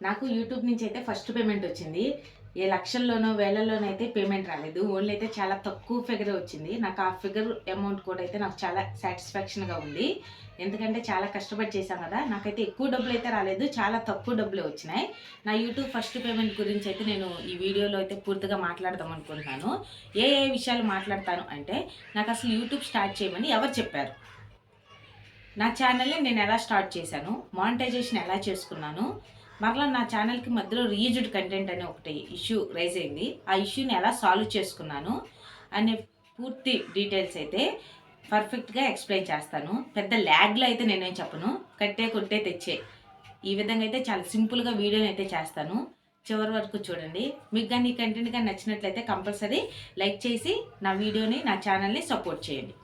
నాకు యూట్యూబ్ నుంచి అయితే ఫస్ట్ పేమెంట్ వచ్చింది. ఏ లక్షల్లోనో, వేలల్లోనో అయితే పేమెంట్ రాలేదు. ఓన్లీ అయితే చాలా తక్కువ ఫిగరే వచ్చింది. నాకు ఆ ఫిగర్ అమౌంట్ కూడా అయితే నాకు చాలా సాటిస్ఫాక్షన్‌గా ఉంది. ఎందుకంటే చాలా కష్టపడి చేశాం కదా! నాకైతే ఎక్కువ డబ్బులైతే రాలేదు. చాలా తక్కువ డబ్బులే వచ్చినాయి. నా యూట్యూబ్ ఫస్ట్ పేమెంట్ గురించి అయితే నేను ఈ వీడియోలో అయితే పూర్తిగా మాట్లాడదాం అనుకుంటున్నాను. ఏ విషయాలు మాట్లాడతాను అంటే, నాకసలు యూట్యూబ్ స్టార్ట్ చేయమని ఎవరు చెప్పారు? నా ఛానల్‌ని నేను ఎలా స్టార్ట్ చేశాను? మానిటైజేషన్ ఎలా చేసుకున్నాను? మరలా నా ఛానల్‌కి మధ్యలో రీయూజ్డ్ కంటెంట్ అనే ఒకటి ఇష్యూ రైజ్ అయింది. ఆ ఇష్యూని ఎలా సాల్వ్ చేసుకున్నాను అనే పూర్తి డీటెయిల్స్ అయితే పర్ఫెక్ట్‌గా ఎక్స్‌ప్లెయిన్ చేస్తాను. పెద్ద ల్యాగ్‌లో అయితే నేనేం చెప్పను. కట్టే కొట్టే తెచ్చే. ఈ విధంగా అయితే చాలా సింపుల్‌గా వీడియోని అయితే చేస్తాను. చివరి వరకు చూడండి. మీకు గాని ఈ కంటెంట్ గాని నచ్చినట్లయితే కంపల్సరీ లైక్ చేసి నా వీడియోని, నా ఛానల్‌ని సపోర్ట్ చేయండి.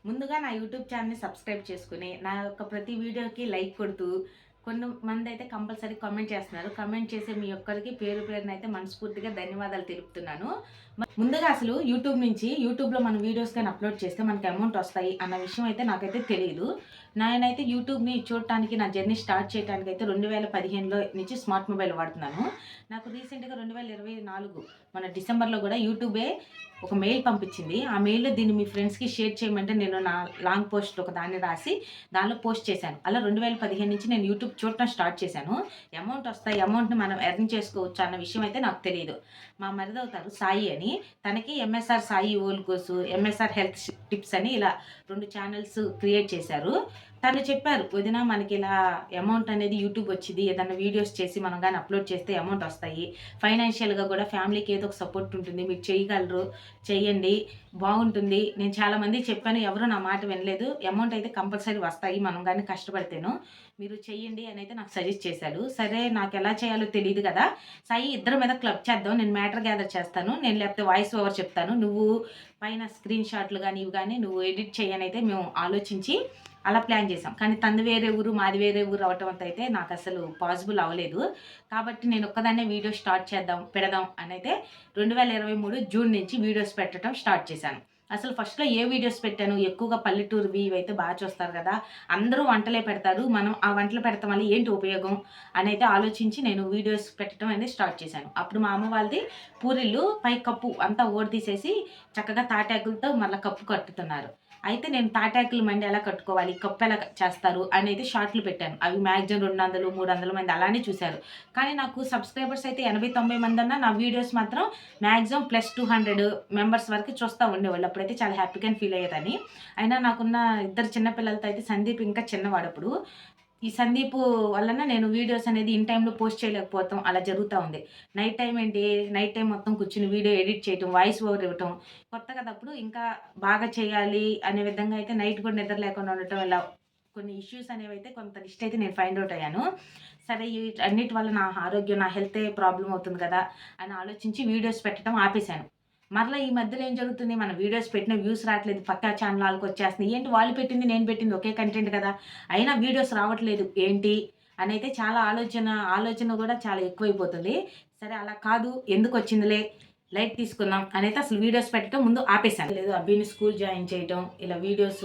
ముందుగా నా యూట్యూబ్ ఛానల్‌ని సబ్స్క్రైబ్ చేసుకొని, నా యొక్క ప్రతి వీడియోకి లైక్ కొడుతూ, కొంతమంది అయితే కంపల్సరీ కామెంట్ చేస్తున్నారు. కామెంట్ చేసే మీ ఒక్కరికి పేరు పేరునైతే మనస్ఫూర్తిగా ధన్యవాదాలు తెలుపుతున్నాను. ముందుగా అసలు యూట్యూబ్‌లో మనం వీడియోస్ గాని అప్‌లోడ్ చేస్తే మనకి అమౌంట్ వస్తాయి అన్న విషయం అయితే నాకైతే తెలీదు. నేనైతే యూట్యూబ్‌ని చూడటానికి నా జర్నీ స్టార్ట్ చేయడానికైతే 2015లో నుంచి స్మార్ట్ మొబైల్ వాడుతున్నాను. నాకు రీసెంట్‌గా 2024 మన డిసెంబర్‌లో కూడా యూట్యూబే ఒక మెయిల్ పంపించింది. ఆ మెయిల్‌లో దీన్ని మీ ఫ్రెండ్స్‌కి షేర్ చేయమంటే నేను నా లాంగ్ పోస్ట్ ఒకదాన్ని రాసి దానిలో పోస్ట్ చేశాను. అలా 2015 నుంచి నేను యూట్యూబ్ చూడటం స్టార్ట్ చేశాను. అమౌంట్ వస్తాయి, అమౌంట్‌ని మనం ఎర్న్ చేసుకోవచ్చు అన్న విషయం అయితే నాకు తెలీదు. మా మరిదవుతారు సాయి అని. తనకి ఎంఎస్ఆర్ సాయి ఓల్కోసు, ఎంఎస్ఆర్ హెల్త్ టిప్స్ అని ఇలా 2 ఛానెల్స్ క్రియేట్ చేశారు. తను చెప్పారు, "వదిన మనకిలా అమౌంట్ అనేది యూట్యూబ్ వచ్చిద్ది. ఏదన్నా వీడియోస్ చేసి మనం గాని అప్‌లోడ్ చేస్తే అమౌంట్ వస్తాయి. ఫైనాన్షియల్‌గా కూడా ఫ్యామిలీకి ఏదో ఒక సపోర్ట్ ఉంటుంది. మీరు చేయగలరు. చేయండి. బాగుంటుంది." నేను చాలామందికి చెప్పాను. ఎవరు నా మాట వినలేదు. అమౌంట్ అయితే కంపల్సరీ వస్తాయి మనం గాని కష్టపడితేను. మీరు చెయ్యండి అని అయితే నాకు సజెస్ట్ చేశాడు. సరే నాకెలా చేయాలో తెలీదు కదా! సాయి ఇద్దరి మీద క్లబ్ చేద్దాం. నేను మ్యాటర్ గ్యాదర్ చేస్తాను. నేను లేకపోతే వాయిస్ ఓవర్ చెప్తాను. నువ్వు పైన స్క్రీన్ షాట్లు గాని, ఇవి గాని నువ్వు ఎడిట్ చెయ్యనైతే మేము ఆలోచించి అలా ప్లాన్ చేసాం. కానీ తనది వేరే ఊరు, మాది వేరే ఊరు అవ్వటం అయితే నాకసలు పాసిబుల్ అవ్వలేదు. కాబట్టి నేను ఒక్కదాన్నే వీడియో స్టార్ట్ పెడదాం అనైతే 2023 జూన్ నుంచి వీడియోస్ పెట్టడం స్టార్ట్ చేశాను. అసలు ఫస్ట్‌లో ఏ వీడియోస్ పెట్టాను, ఎక్కువగా పల్లెటూరువి ఇవైతే చూస్తారు కదా! అందరూ వంటలే పెడతారు. మనం ఆ వంటలు పెడతం వల్ల ఏంటి ఉపయోగం అనైతే ఆలోచించి నేను వీడియోస్ పెట్టడం అనేది స్టార్ట్ చేశాను. అప్పుడు మా అమ్మ వాళ్ళది పూరిల్లు పై కప్పు అంతా ఊడదీసేసి చక్కగా తాటాకులతో మళ్ళా కప్పు కట్టుతున్నారు. అయితే నేను తాటాకులు మండి ఎలా కట్టుకోవాలి, కప్పు ఎలా చేస్తారు అనేది షార్ట్‌లు పెట్టాను. అవి మాక్సిమం 200, 300 మంది అలానే చూసారు. కానీ నాకు సబ్‌స్క్రైబర్స్ అయితే 80, 90 మందన్నా నా వీడియోస్ మాత్రం మాక్సిమం ప్లస్ 200 మెంబర్స్ వరకు చూస్తా ఉండేవాళ్ళు. అప్పుడైతే చాలా హ్యాపీగానే ఫీల్ అయ్యేదాన్ని. అయినా నాకున్న ఇద్దరు చిన్న పిల్లలతో అయితే సందీప్ ఇంకా చిన్నవాడప్పుడు. ఈ సందీపు వలన నేను వీడియోస్ అనేది ఇన్ టైమ్‌లో పోస్ట్ చేయలేకపోవటం అలా జరుగుతా ఉంది. నైట్ టైమ్ ఏంటి, నైట్ టైమ్ మొత్తం కూర్చొని వీడియో ఎడిట్ చేయటం, వాయిస్ ఓవర్ ఇవ్వటం. కొత్త కదా! అప్పుడు ఇంకా బాగా చేయాలి అనే విధంగా అయితే నైట్ కూడా నిద్ర లేకుండా ఉండటం ఇలా కొన్ని ఇష్యూస్ అనేవైతే కొంత లిస్ట్ అయితే నేను ఫైండ్ ఔట్ అయ్యాను. సరే అన్నిటి వల్ల నా ఆరోగ్యం, నా హెల్తే ప్రాబ్లమ్ అవుతుంది కదా! అని ఆలోచించి వీడియోస్ పెట్టడం ఆపేశాను. మరలా ఈ మధ్యలో ఏం జరుగుతుంది, మన వీడియోస్ పెట్టిన వ్యూస్ రావట్లేదు. పక్కా ఛానల్ ఆళ్ళకొచ్చేస్తున్నాయి. ఏంటి వాళ్ళు పెట్టింది, నేను పెట్టింది ఒకే కంటెంట్ కదా! అయినా వీడియోస్ రావట్లేదు ఏంటి అనైతే చాలా ఆలోచన కూడా చాలా ఎక్కువైపోతుంది. సరే అలా కాదు, ఎందుకొచ్చిందిలే లైట్ తీసుకుందాం అనైతే అసలు వీడియోస్ పెట్టడం ముందు ఆపేశాను. లేదు అబ్బీని స్కూల్ జాయిన్ చేయటం, ఇలా వీడియోస్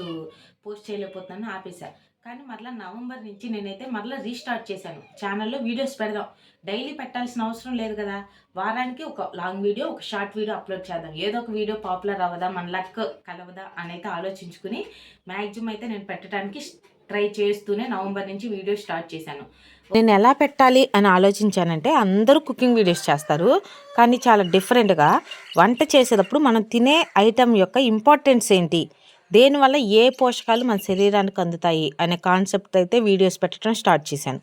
పోస్ట్ చేయలేకపోతున్నాను ఆపేశా. కానీ మరలా నవంబర్ నుంచి నేనైతే మరలా రీస్టార్ట్ చేశాను. ఛానల్‌లో వీడియోస్ పెడదాం. డైలీ పెట్టాల్సిన అవసరం లేదు కదా! వారానికి ఒక లాంగ్ వీడియో, ఒక షార్ట్ వీడియో అప్‌లోడ్ చేద్దాం. ఏదో ఒక వీడియో పాపులర్ అవ్వదా, మన లక్ కలవదా అనైతే ఆలోచించుకుని మాక్సిమం అయితే నేను పెట్టడానికి ట్రై చేస్తూనే నవంబర్ నుంచి వీడియో స్టార్ట్ చేశాను. నేను ఎలా పెట్టాలి అని ఆలోచించానంటే, అందరూ కుకింగ్ వీడియోస్ చేస్తారు. కానీ చాలా డిఫరెంట్‌గా వంట చేసేటప్పుడు మనం తినే ఐటెమ్ యొక్క ఇంపార్టెన్స్ ఏంటి? దేనివల్ల ఏ పోషకాలు మన శరీరానికి అందుతాయి అనే కాన్సెప్ట్ అయితే వీడియోస్ పెట్టడం స్టార్ట్ చేశాను.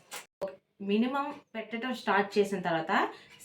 మినిమం పెట్టడం స్టార్ట్ చేసిన తర్వాత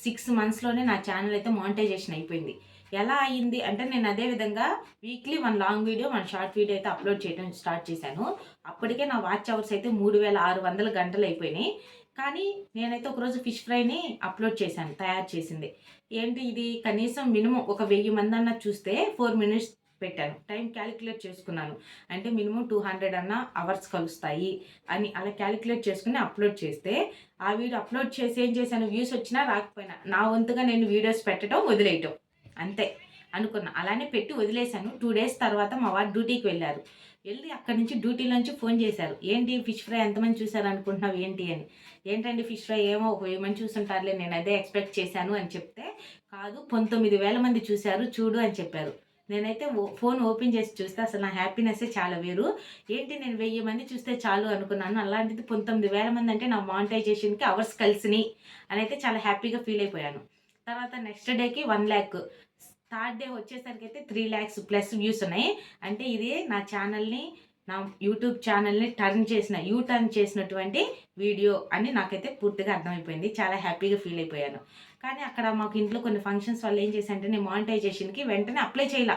6 మంత్స్‌లోనే నా ఛానల్ అయితే మానిటైజేషన్ అయిపోయింది. ఎలా అయింది అంటే, నేను అదే విధంగా weekly 1 long video, 1 short video అయితే అప్‌లోడ్ చేయడం స్టార్ట్ చేశాను. అప్పటికే నా వాచ్ అవర్స్ అయితే 3600 గంటలు అయిపోయినాయి. కానీ నేనైతే ఒకరోజు ఫిష్ ఫ్రైని అప్‌లోడ్ చేశాను తయారు చేసింది. ఏంటి ఇది, కనీసం మినిమం ఒక 1000 మందన్నా చూస్తే 4 మినిట్స్ పెట్టాను. టైం క్యాలిక్యులేట్ చేసుకున్నాను. అంటే మినిమం 200 అన్నా అవర్స్ కలుస్తాయి అని అలా క్యాలిక్యులేట్ చేసుకొని అప్‌లోడ్ చేస్తే, ఆ వీడియో అప్‌లోడ్ చేసి ఏం చేశాను, వ్యూస్ వచ్చినా రాకపోయినా నా వంతుగా నేను వీడియోస్ పెట్టడం, వదిలేయటం అంతే అనుకున్నా. అలానే పెట్టి వదిలేశాను. 2 డేస్ తర్వాత మా వారు డ్యూటీకి వెళ్లారు. వెళ్ళి అక్కడి నుంచి డ్యూటీలోంచి ఫోన్ చేశారు. ఏంటి ఫిష్ ఫ్రై ఎంతమంది చూసారు అనుకుంటున్నావు ఏంటి అని. ఏంటండి ఫిష్ ఫ్రై ఏమో ఒక 1000 మంది చూసుంటారులే, నేను అదే ఎక్స్పెక్ట్ చేశాను అని చెప్తే, కాదు 19,000 మంది చూశారు చూడు అని చెప్పారు. నేనైతే ఫోన్ ఓపెన్ చేసి చూస్తే అసలు నా హ్యాపీనెస్సే చాలా వేరు. ఏంటి నేను 1000 మంది చూస్తే చాలు అనుకున్నాను, అలాంటిది 19,000 మంది అంటే నా మానిటైజేషన్కి అవర్స్ కలిసినాయి అని అయితే చాలా హ్యాపీగా ఫీల్ అయిపోయాను. తర్వాత నెక్స్ట్ డేకి 1,00,000, థర్డ్ డే వచ్చేసరికి అయితే 3 lakhs ప్లస్ వ్యూస్ ఉన్నాయి. అంటే ఇది నా ఛానల్ని, నా యూట్యూబ్ ఛానల్ని టర్న్ చేసినటువంటి వీడియో అని నాకైతే పూర్తిగా అర్థమైపోయింది. చాలా హ్యాపీగా ఫీల్ అయిపోయాను. కానీ అక్కడ మాకు ఇంట్లో కొన్ని ఫంక్షన్స్ వల్ల ఏం చేశానంటే నేను మానిటైజేషన్కి వెంటనే అప్లై చేయాల.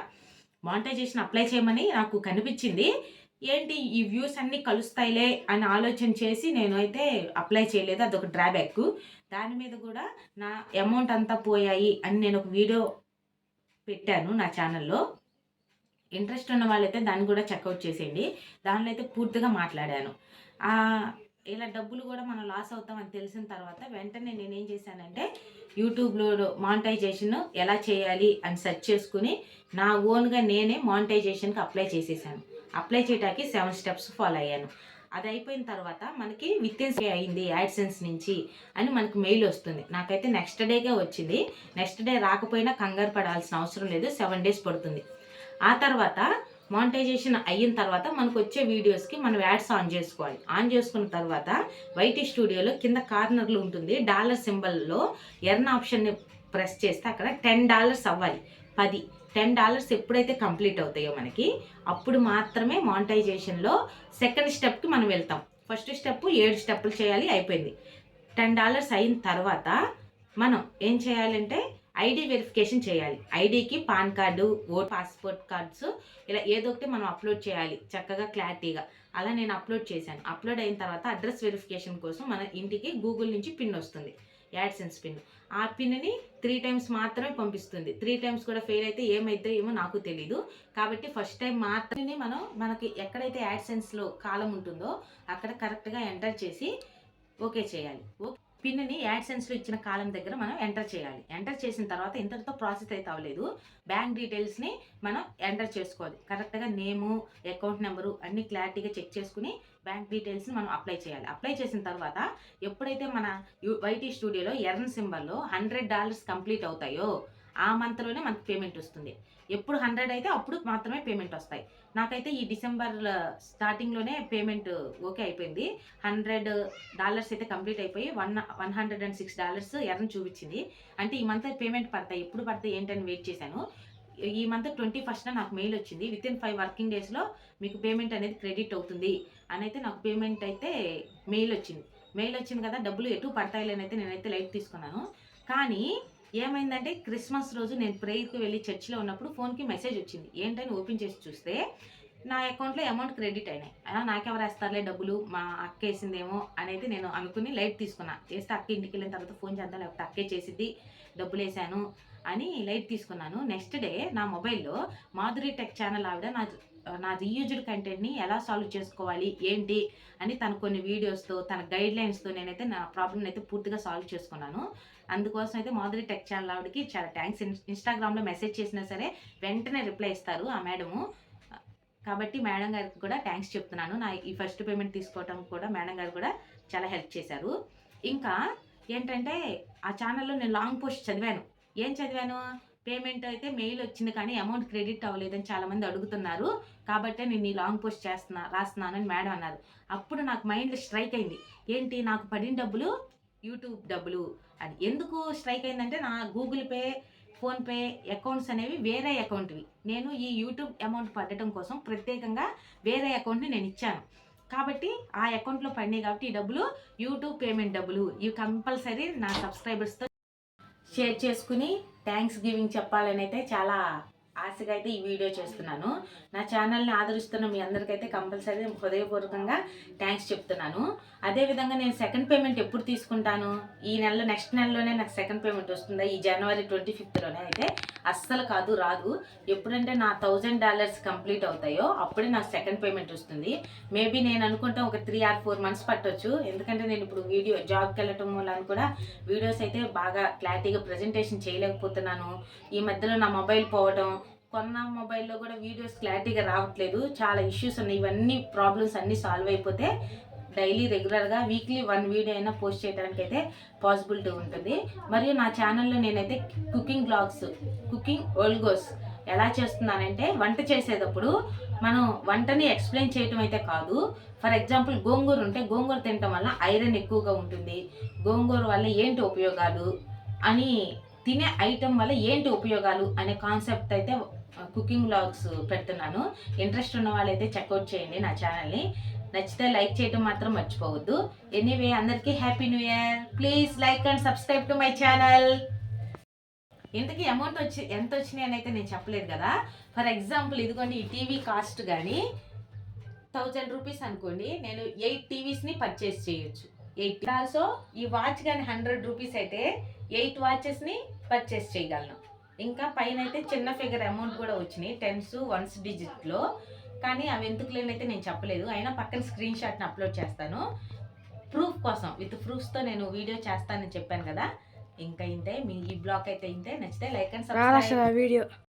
మానిటైజేషన్ అప్లై చేయమని నాకు కనిపించింది. ఏంటి ఈ వ్యూస్ అన్నీ కలుస్తాయిలే అని ఆలోచన చేసి నేను అయితే అప్లై చేయలేదు. అదొక డ్రాబ్యాక్. దాని మీద కూడా నా అమౌంట్ అంతా పోయాయి అని నేను ఒక వీడియో పెట్టాను నా ఛానల్లో. ఇంట్రెస్ట్ ఉన్న వాళ్ళైతే దాన్ని కూడా చెక్అవుట్ చేసేయండి. దానిలో అయితే పూర్తిగా మాట్లాడాను. ఇలా డబ్బులు కూడా మనం లాస్ అవుతామని తెలిసిన తర్వాత వెంటనే నేనేం చేశానంటే యూట్యూబ్లో మానిటైజేషన్ ఎలా చేయాలి అని సెర్చ్ చేసుకుని నా ఓన్గా నేనే మానిటైజేషన్కి అప్లై చేసేసాను. అప్లై చేయడానికి 7 steps ఫాలో అయ్యాను. అది అయిపోయిన తర్వాత మనకి వితిన్ అయింది యాడ్సెన్స్ నుంచి అని మనకు మెయిల్ వస్తుంది. నాకైతే నెక్స్ట్ డేకే వచ్చింది. నెక్స్ట్ డే రాకపోయినా కంగారు పడాల్సిన అవసరం లేదు, 7 days పడుతుంది. ఆ తర్వాత మానిటైజేషన్ అయిన తర్వాత మనకు వచ్చే వీడియోస్కి మనం యాడ్స్ ఆన్ చేసుకోవాలి. ఆన్ చేసుకున్న తర్వాత వైటీ స్టూడియోలో కింద కార్నర్లో ఉంటుంది డాలర్ సింబల్లో ఎర్న్ ఆప్షన్ని ప్రెస్ చేస్తే అక్కడ $10 అవ్వాలి. $10 ఎప్పుడైతే కంప్లీట్ అవుతాయో మనకి అప్పుడు మాత్రమే మానిటైజేషన్లో సెకండ్ స్టెప్కి మనం వెళ్తాం. ఫస్ట్ స్టెప్ 7 steps చేయాలి, అయిపోయింది. $10 అయిన తర్వాత మనం ఏం చేయాలంటే ఐడి వెరిఫికేషన్ చేయాలి. ఐడికి పాన్ కార్డు, పాస్పోర్ట్ కార్డ్స్ ఇలా ఏదో ఒకటి మనం అప్లోడ్ చేయాలి చక్కగా క్లారిటీగా. అలా నేను అప్లోడ్ చేశాను. అప్లోడ్ అయిన తర్వాత అడ్రస్ వెరిఫికేషన్ కోసం మన ఇంటికి గూగుల్ నుంచి పిన్ వస్తుంది, యాడ్సెన్స్ పిన్. ఆ పిన్ని 3 times మాత్రమే పంపిస్తుంది. 3 times కూడా ఫెయిల్ అయితే ఏమైతే ఏమో నాకు తెలీదు. కాబట్టి ఫస్ట్ టైం మాత్రమే మనకి ఎక్కడైతే యాడ్సెన్స్లో కాలం ఉంటుందో అక్కడ కరెక్ట్గా ఎంటర్ చేసి ఓకే చేయాలి. పిన్ని యాడ్సెన్స్లో ఇచ్చిన కాలం దగ్గర మనం ఎంటర్ చేయాలి. ఎంటర్ చేసిన తర్వాత ఇంతటితో ప్రాసెస్ అయితే అవ్వలేదు. బ్యాంక్ డీటెయిల్స్ని మనం ఎంటర్ చేసుకోవాలి. కరెక్ట్గా నేము, అకౌంట్ నెంబరు అన్నీ క్లారిటీగా చెక్ చేసుకుని బ్యాంక్ డీటెయిల్స్ని మనం అప్లై చేయాలి. అప్లై చేసిన తర్వాత ఎప్పుడైతే మన వైటీ స్టూడియోలో ఎర్న్ సింబల్లో $100 కంప్లీట్ అవుతాయో ఆ మంత్లోనే మనకు పేమెంట్ వస్తుంది. ఎప్పుడు 100 అయితే అప్పుడు మాత్రమే పేమెంట్ వస్తాయి. నాకైతే ఈ డిసెంబర్ స్టార్టింగ్లోనే పేమెంట్ ఓకే అయిపోయింది. $100 అయితే కంప్లీట్ అయిపోయి $106 ఎర్న్ చూపించింది. అంటే ఈ మంత్ పేమెంట్ పడతాయి, ఎప్పుడు పడతాయి ఏంటని వెయిట్ చేశాను. ఈ మంత్ 21st నాకు మెయిల్ వచ్చింది. వితిన్ 5 working daysలో మీకు పేమెంట్ అనేది క్రెడిట్ అవుతుంది అని అయితే నాకు పేమెంట్ అయితే మెయిల్ వచ్చింది కదా, డబ్బులు ఎటు పడతాయిలేనైతే నేనైతే లైట్ తీసుకున్నాను. కానీ ఏమైందంటే క్రిస్మస్ రోజు నేను ప్రేయర్కి వెళ్ళి చర్చిలో ఉన్నప్పుడు ఫోన్కి మెసేజ్ వచ్చింది. ఏంటని ఓపెన్ చేసి చూస్తే నా అకౌంట్లో అమౌంట్ క్రెడిట్ అయినాయి. నాకెవరు వేస్తారులే డబ్బులు, మా అక్క వేసిందేమో అనేది నేను అనుకుని లైట్ తీసుకున్నా. చేస్తే అక్క ఇంటికి వెళ్ళిన తర్వాత ఫోన్ చేద్దాం, లేకపోతే అక్కే చేసిద్ది, డబ్బులు వేసాను అని లైట్ తీసుకున్నాను. నెక్స్ట్ డే నా మొబైల్లో మాధురి టెక్ ఛానల్ ఆవిడ నా రీయూజ్డ్ కంటెంట్ని ఎలా సాల్వ్ చేసుకోవాలి ఏంటి అని తన కొన్ని వీడియోస్తో, తన గైడ్లైన్స్తో నేనైతే నా ప్రాబ్లమ్ని అయితే పూర్తిగా సాల్వ్ చేసుకున్నాను. అందుకోసం అయితే మాధురి టెక్ ఛానల్ ఆవిడకి చాలా థ్యాంక్స్. ఇన్స్టాగ్రామ్లో మెసేజ్ చేసినా సరే వెంటనే రిప్లై ఇస్తారు ఆ మేడము. కాబట్టి మేడం గారికి కూడా థ్యాంక్స్ చెప్తున్నాను. నా ఈ ఫస్ట్ పేమెంట్ తీసుకోవటం కూడా మేడం గారు కూడా చాలా హెల్ప్ చేశారు. ఇంకా ఏంటంటే ఆ ఛానల్లో నేను లాంగ్ పోస్ట్ చదివాను. ఏం చదివాను, పేమెంట్ అయితే మెయిల్ వచ్చింది కానీ అమౌంట్ క్రెడిట్ అవ్వలేదని చాలామంది అడుగుతున్నారు, కాబట్టే నేను ఈ లాంగ్ పోస్ట్ రాస్తున్నాను అని మేడం అన్నారు. అప్పుడు నాకు మైండ్లో స్ట్రైక్ అయింది, ఏంటి నాకు పడిన డబ్బులు యూట్యూబ్ డబ్బులు అని. ఎందుకు స్ట్రైక్ అయిందంటే నా గూగుల్ పే, ఫోన్పే అకౌంట్స్ అనేవి వేరే అకౌంట్వి. నేను ఈ యూట్యూబ్ అమౌంట్ పడటం కోసం ప్రత్యేకంగా వేరే అకౌంట్ని నేను ఇచ్చాను. కాబట్టి ఆ అకౌంట్లో పడినాయి కాబట్టి ఈ డబ్బులు యూట్యూబ్ పేమెంట్ డబ్బులు. ఇవి కంపల్సరీ నా సబ్స్క్రైబర్స్తో షేర్ చేసుకుని థ్యాంక్స్ గివింగ్ చెప్పాలని అయితే చాలా ఆశగా అయితే ఈ వీడియో చేస్తున్నాను. నా ఛానల్ని ఆదరిస్తున్న మీ అందరికైతే కంపల్సరీ హృదయపూర్వకంగా థ్యాంక్స్ చెప్తున్నాను. అదేవిధంగా నేను సెకండ్ పేమెంట్ ఎప్పుడు తీసుకుంటాను, ఈ నెలలో నెక్స్ట్ నెలలోనే నాకు సెకండ్ పేమెంట్ వస్తుందా, ఈ జనవరి 25th అయితే అస్సలు కాదు, రాదు. ఎప్పుడంటే నా $1000 కంప్లీట్ అవుతాయో అప్పుడే నాకు సెకండ్ పేమెంట్ వస్తుంది. మేబీ నేను అనుకుంటే ఒక 3 or 4 months పట్టవచ్చు. ఎందుకంటే నేను ఇప్పుడు జాబ్కి వెళ్ళటం వల్ల కూడా వీడియోస్ అయితే బాగా క్లారిటీగా ప్రజెంటేషన్ చేయలేకపోతున్నాను. ఈ మధ్యలో నా మొబైల్ పోవడం, కొన్న మొబైల్లో కూడా వీడియోస్ క్లారిటీగా రావట్లేదు, చాలా ఇష్యూస్ ఉన్నాయి. ఇవన్నీ ప్రాబ్లమ్స్ అన్నీ సాల్వ్ అయిపోతే డైలీ రెగ్యులర్గా వీక్లీ 1 వీడియో అయినా పోస్ట్ చేయడానికి అయితే పాసిబిలిటీ ఉంటుంది. మరియు నా ఛానల్లో నేనైతే కుకింగ్ బ్లాగ్స్, కుకింగ్ ఓల్గోస్ ఎలా చేస్తున్నానంటే, వంట చేసేటప్పుడు మనం వంటని ఎక్స్ప్లెయిన్ చేయటం అయితే కాదు. ఫర్ ఎగ్జాంపుల్ గోంగూర ఉంటే గోంగూర తినటం వల్ల ఐరన్ ఎక్కువగా ఉంటుంది, గోంగూర వల్ల ఏంటి ఉపయోగాలు అని, తినే ఐటెం వల్ల ఏంటి ఉపయోగాలు అనే కాన్సెప్ట్ అయితే కుకింగ్ బ్లాగ్స్ పెడుతున్నాను. ఇంట్రెస్ట్ ఉన్న వాళ్ళైతే చెక్అవుట్ చేయండి నా ఛానల్ని. నచ్చితే లైక్ చేయడం మాత్రం మర్చిపోవద్దు. ఎనీవే, అందరికీ happy new year. Please like and subscribe to my channel. ఇంతకీ అమౌంట్ ఎంత వచ్చినాయి అని అయితే నేను చెప్పలేదు కదా. ఫర్ ఎగ్జాంపుల్ ఇదిగోండి, ఈ టీవీ కాస్ట్ కానీ 1000 రూపీస్ అనుకోండి, నేను 8 టీవీస్ని పర్చేస్ చేయొచ్చు. 8 ఆల్సో ఈ వాచ్ కానీ 100 రూపీస్ అయితే 8 వాచెస్ని పర్చేస్ చేయగలను. ఇంకా పైన అయితే చిన్న ఫిగర్ అమౌంట్ కూడా వచ్చినాయి, 10s 1s డిజిట్లో. కానీ అవి ఎందుకు లేనైతే నేను చెప్పలేదు. అయినా పక్కన స్క్రీన్ షాట్ని అప్లోడ్ చేస్తాను ప్రూఫ్ కోసం. విత్ ప్రూఫ్స్తో నేను వీడియో చేస్తానని చెప్పాను కదా. ఇంకా ఇంతే, మీ ఈ బ్లాగ్ అయితే ఇంతే. నచ్చితే లైక్ అండ్ సబ్స్క్రైబ్.